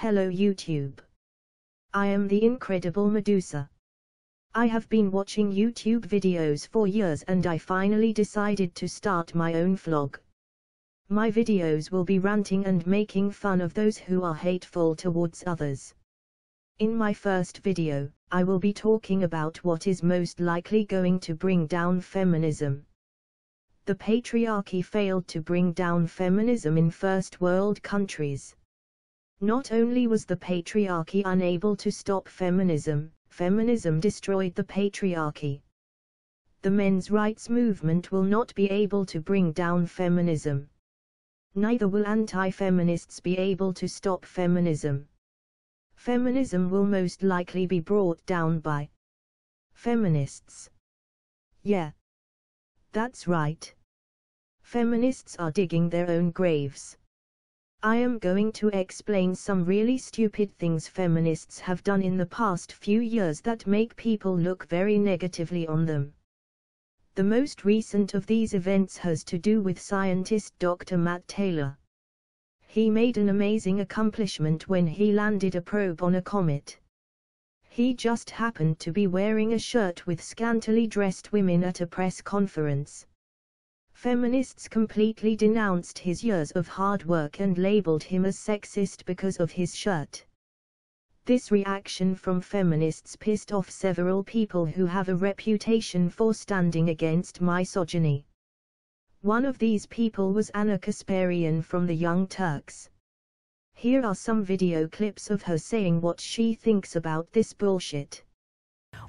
Hello YouTube. I am the incredible Medusa. I have been watching YouTube videos for years and I finally decided to start my own vlog. My videos will be ranting and making fun of those who are hateful towards others. In my first video, I will be talking about what is most likely going to bring down feminism. The patriarchy failed to bring down feminism in first world countries. Not only was the patriarchy unable to stop feminism, feminism destroyed the patriarchy. The men's rights movement will not be able to bring down feminism. Neither will anti-feminists be able to stop feminism. Feminism will most likely be brought down by feminists. Yeah. That's right. Feminists are digging their own graves. I am going to explain some really stupid things feminists have done in the past few years that make people look very negatively on them. The most recent of these events has to do with scientist Dr. Matt Taylor. He made an amazing accomplishment when he landed a probe on a comet. He just happened to be wearing a shirt with scantily dressed women at a press conference. Feminists completely denounced his years of hard work and labeled him as sexist because of his shirt. This reaction from feminists pissed off several people who have a reputation for standing against misogyny. One of these people was Anna Kasparian from the Young Turks. Here are some video clips of her saying what she thinks about this bullshit.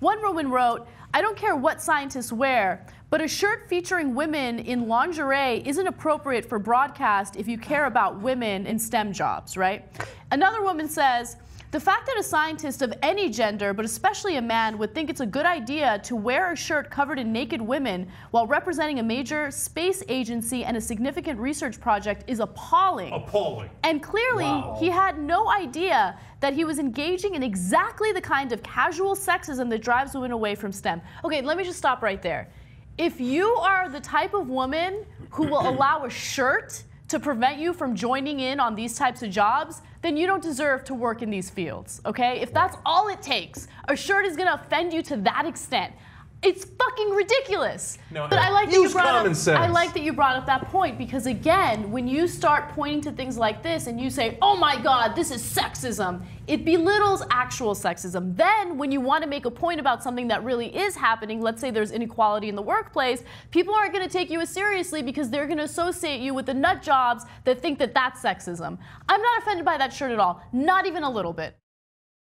One woman wrote, "I don't care what scientists wear, but a shirt featuring women in lingerie isn't appropriate for broadcast if you care about women in STEM jobs," right? Another woman says, "The fact that a scientist of any gender, but especially a man, would think it's a good idea to wear a shirt covered in naked women while representing a major space agency and a significant research project is appalling." Appalling. And clearly, he had no idea that he was engaging in exactly the kind of casual sexism that drives women away from STEM. Okay, let me just stop right there. If you are the type of woman who will allow a shirt to prevent you from joining in on these types of jobs, then you don't deserve to work in these fields, okay? If that's all it takes, a shirt is gonna offend you to that extent. It's fucking ridiculous. No, but I like that you brought common up, sense. I like that you brought up that point, because again, when you start pointing to things like this and you say, "Oh my God, this is sexism," it belittles actual sexism. Then when you want to make a point about something that really is happening, let's say there's inequality in the workplace, people aren't going to take you as seriously because they're going to associate you with the nut jobs that think that that's sexism. I'm not offended by that shirt at all, not even a little bit.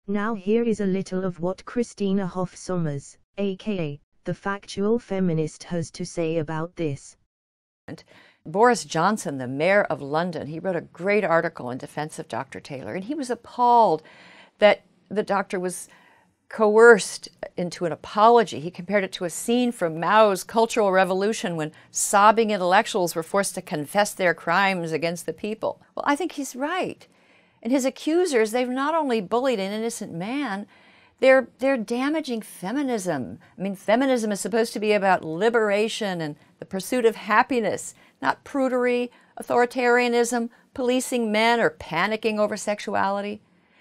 Now here is a little of what Christina Hoff Sommers, aka the factual feminist, has to say about this. Boris Johnson, the mayor of London, he wrote a great article in defense of Dr. Taylor, and he was appalled that the doctor was coerced into an apology. He compared it to a scene from Mao's Cultural Revolution when sobbing intellectuals were forced to confess their crimes against the people. Well, I think he's right. And his accusers, they've not only bullied an innocent man, they're damaging feminism. I mean, feminism is supposed to be about liberation and the pursuit of happiness, not prudery, authoritarianism, policing men, or panicking over sexuality.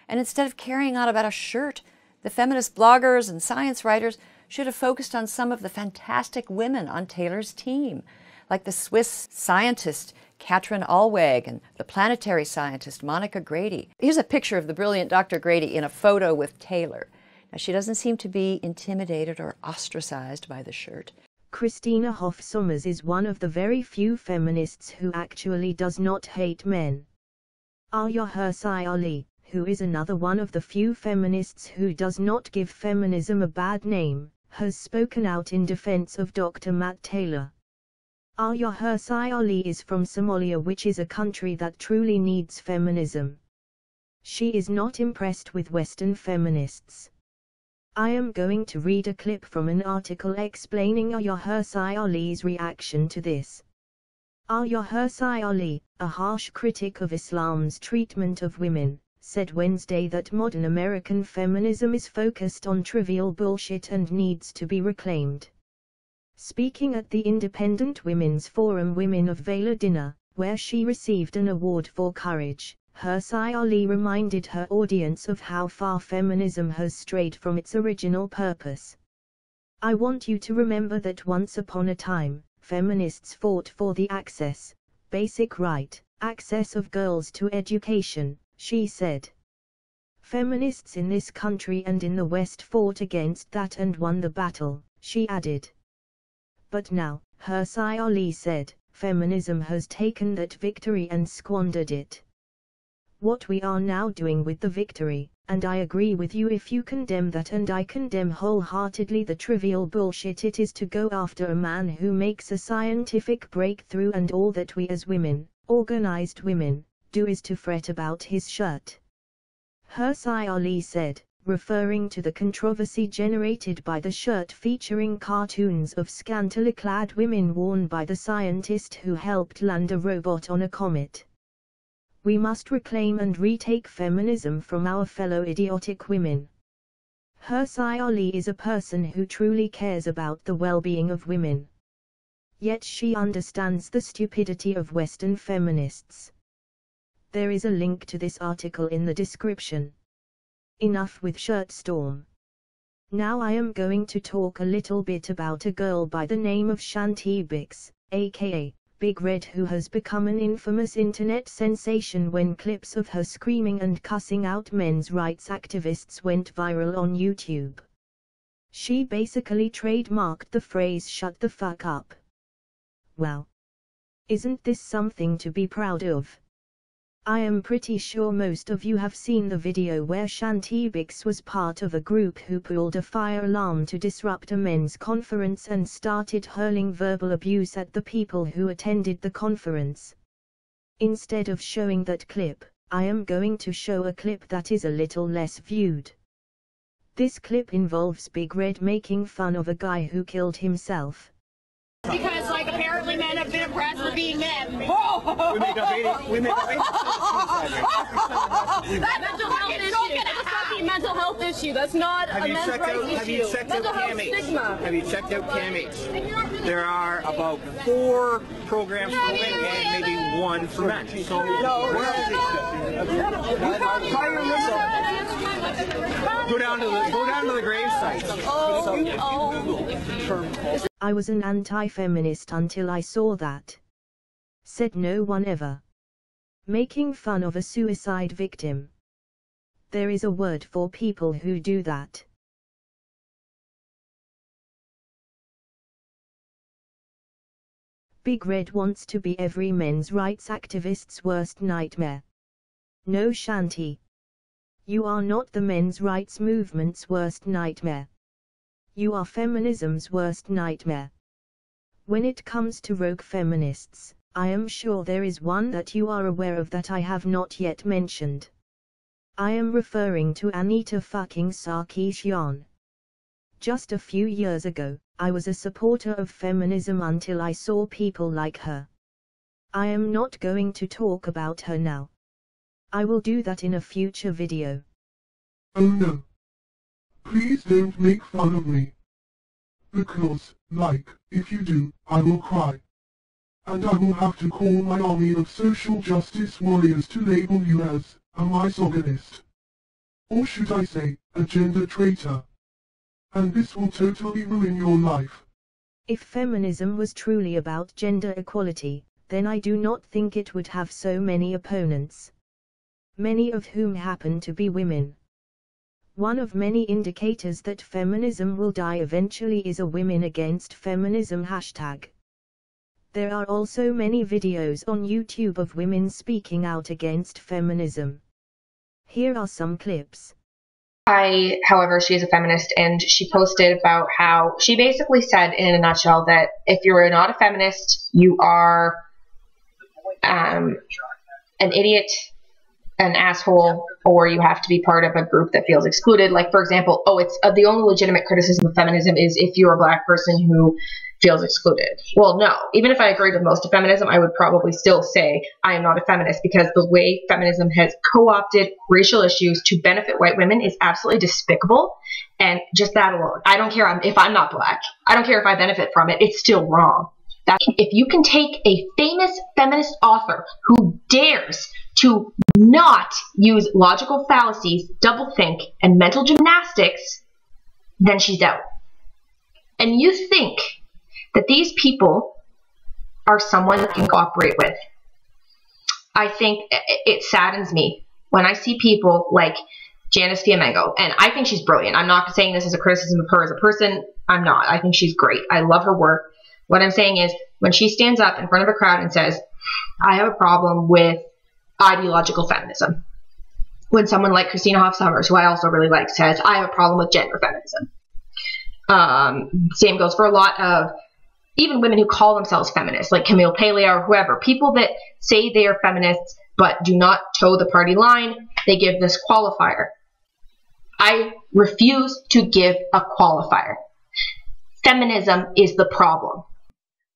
And instead of carrying on about a shirt, the feminist bloggers and science writers should have focused on some of the fantastic women on Taylor's team, like the Swiss scientist Katrin Allweg and the planetary scientist Monica Grady. Here's a picture of the brilliant Dr. Grady in a photo with Taylor. Now, she doesn't seem to be intimidated or ostracized by the shirt. Christina Hoff Sommers is one of the very few feminists who actually does not hate men. Ayaan Hirsi Ali, who is another one of the few feminists who does not give feminism a bad name, has spoken out in defense of Dr. Matt Taylor. Ayaan Hirsi Ali is from Somalia, which is a country that truly needs feminism. She is not impressed with Western feminists. I am going to read a clip from an article explaining Ayaan Hirsi Ali's reaction to this. Ayaan Hirsi Ali, a harsh critic of Islam's treatment of women, said Wednesday that modern American feminism is focused on trivial bullshit and needs to be reclaimed. Speaking at the Independent Women's Forum Women of Valor dinner, where she received an award for courage, Hirsi Ali reminded her audience of how far feminism has strayed from its original purpose. I want you to remember that once upon a time, feminists fought for the basic right, access of girls to education, she said. Feminists in this country and in the West fought against that and won the battle, she added. But now, Hirsi Ali said, feminism has taken that victory and squandered it. What we are now doing with the victory, and I agree with you if you condemn that, and I condemn wholeheartedly the trivial bullshit it is to go after a man who makes a scientific breakthrough, and all that we as women, organized women, do is to fret about his shirt. Hirsi Ali said, referring to the controversy generated by the shirt featuring cartoons of scantily clad women worn by the scientist who helped land a robot on a comet. We must reclaim and retake feminism from our fellow idiotic women. Hirsi Ali is a person who truly cares about the well-being of women. Yet she understands the stupidity of Western feminists. There is a link to this article in the description. Enough with shirtstorm. Now I am going to talk a little bit about a girl by the name of Chanty Binx, aka Big Red, who has become an infamous internet sensation when clips of her screaming and cussing out men's rights activists went viral on YouTube. She basically trademarked the phrase "shut the fuck up." Wow. Isn't this something to be proud of? I am pretty sure most of you have seen the video where Chanty Binx was part of a group who pulled a fire alarm to disrupt a men's conference and started hurling verbal abuse at the people who attended the conference. Instead of showing that clip, I am going to show a clip that is a little less viewed. This clip involves Big Red making fun of a guy who killed himself. Because, apparently men have been oppressed for being men. We make up 80% That's a mental health issue. That's not a men's rights issue. Have you checked out mental health CAMH? stigma. Have you checked out CAMH? There are about 4 programs for women and maybe 1 for men. So go down to the grave site. I was an anti-feminist until I saw that. Said no one ever. Making fun of a suicide victim. There is a word for people who do that. Big Red wants to be every men's rights activist's worst nightmare. No, Chanty. You are not the men's rights movement's worst nightmare. You are feminism's worst nightmare. When it comes to rogue feminists, I am sure there is one that you are aware of that I have not yet mentioned. I am referring to Anita fucking Sarkeesian. Just a few years ago, I was a supporter of feminism until I saw people like her. I am not going to talk about her now. I will do that in a future video. Oh no. Please don't make fun of me. Because, if you do, I will cry. And I will have to call my army of social justice warriors to label you as a misogynist. Or should I say, a gender traitor. And this will totally ruin your life. If feminism was truly about gender equality, then I do not think it would have so many opponents. Many of whom happen to be women. One of many indicators that feminism will die eventually is a women against feminism hashtag. There are also many videos on YouTube of women speaking out against feminism. Here are some clips. However, she is a feminist, and she posted about how she basically said in a nutshell that if you're not a feminist, you are an idiot, an asshole, or you have to be part of a group that feels excluded. Like, for example, it's the only legitimate criticism of feminism is if you're a black person who feels excluded. Well, no. Even if I agreed with most of feminism, I would probably still say I am not a feminist, because the way feminism has co-opted racial issues to benefit white women is absolutely despicable. And just that alone. I don't care if I'm not black. I don't care if I benefit from it. It's still wrong. That if you can take a famous feminist author who dares to not use logical fallacies, doublethink, and mental gymnastics, then she's out. And you think that these people are someone you can cooperate with. I think it saddens me when I see people like Janice Fiamengo, and I think she's brilliant. I'm not saying this as a criticism of her as a person. I'm not. I think she's great. I love her work. What I'm saying is when she stands up in front of a crowd and says, I have a problem with ideological feminism. When someone like Christina Hoff Sommers, who I also really like, says, I have a problem with gender feminism. Same goes for a lot of even women who call themselves feminists, like Camille Paglia or whoever. People that say they are feminists but do not toe the party line, they give this qualifier. I refuse to give a qualifier. Feminism is the problem.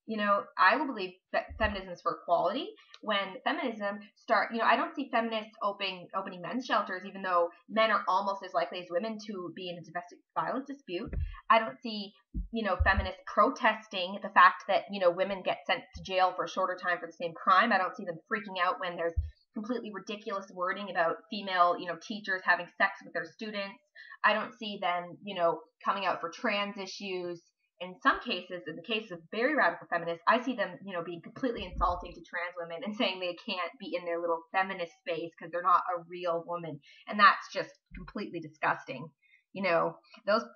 You know, I will believe that feminism is for equality. When feminism I don't see feminists opening men's shelters, even though men are almost as likely as women to be in a domestic violence dispute. I don't see, feminists protesting the fact that, women get sent to jail for a shorter time for the same crime. I don't see them freaking out when there's completely ridiculous wording about female, teachers having sex with their students. I don't see them, coming out for trans issues. In some cases, in the case of very radical feminists, I see them, being completely insulting to trans women and saying they can't be in their little feminist space because they're not a real woman. And that's just completely disgusting. To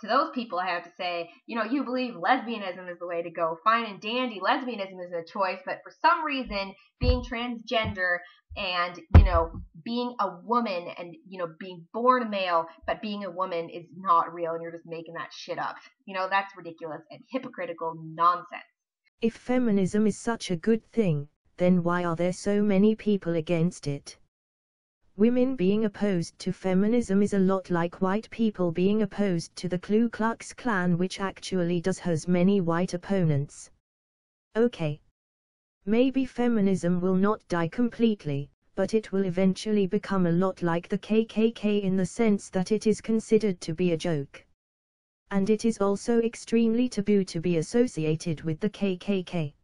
those people, I have to say, you believe lesbianism is the way to go. Fine and dandy, lesbianism is a choice, but for some reason, being transgender and, being a woman and, being born a male, but being a woman is not real and you're just making that shit up. That's ridiculous and hypocritical nonsense. If feminism is such a good thing, then why are there so many people against it? Women being opposed to feminism is a lot like white people being opposed to the Ku Klux Klan, which actually has many white opponents. Okay. Maybe feminism will not die completely, but it will eventually become a lot like the KKK in the sense that it is considered to be a joke. And it is also extremely taboo to be associated with the KKK.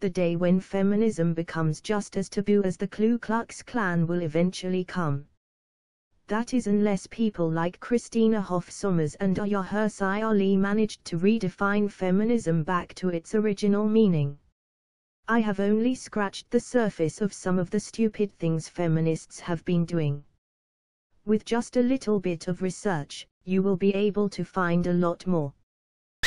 The day when feminism becomes just as taboo as the Ku Klux Klan will eventually come. That is unless people like Christina Hoff Sommers and Ayaan Hirsi Ali managed to redefine feminism back to its original meaning. I have only scratched the surface of some of the stupid things feminists have been doing. With just a little bit of research, you will be able to find a lot more.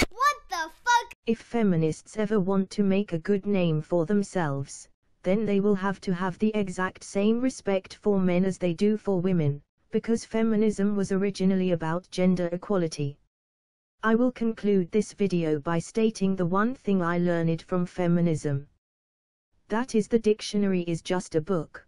What the fuck? If feminists ever want to make a good name for themselves, then they will have to have the exact same respect for men as they do for women, because feminism was originally about gender equality. I will conclude this video by stating the one thing I learned from feminism. That is, the dictionary is just a book.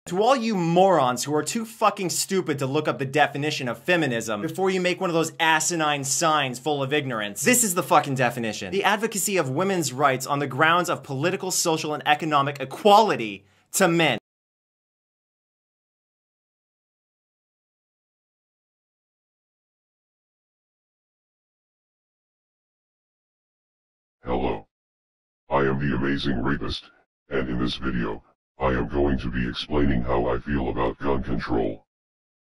To all you morons who are too fucking stupid to look up the definition of feminism before you make one of those asinine signs full of ignorance, this is the fucking definition. The advocacy of women's rights on the grounds of political, social, and economic equality to men. Hello. I am the Amazing Rapist, and in this video, I am going to be explaining how I feel about gun control.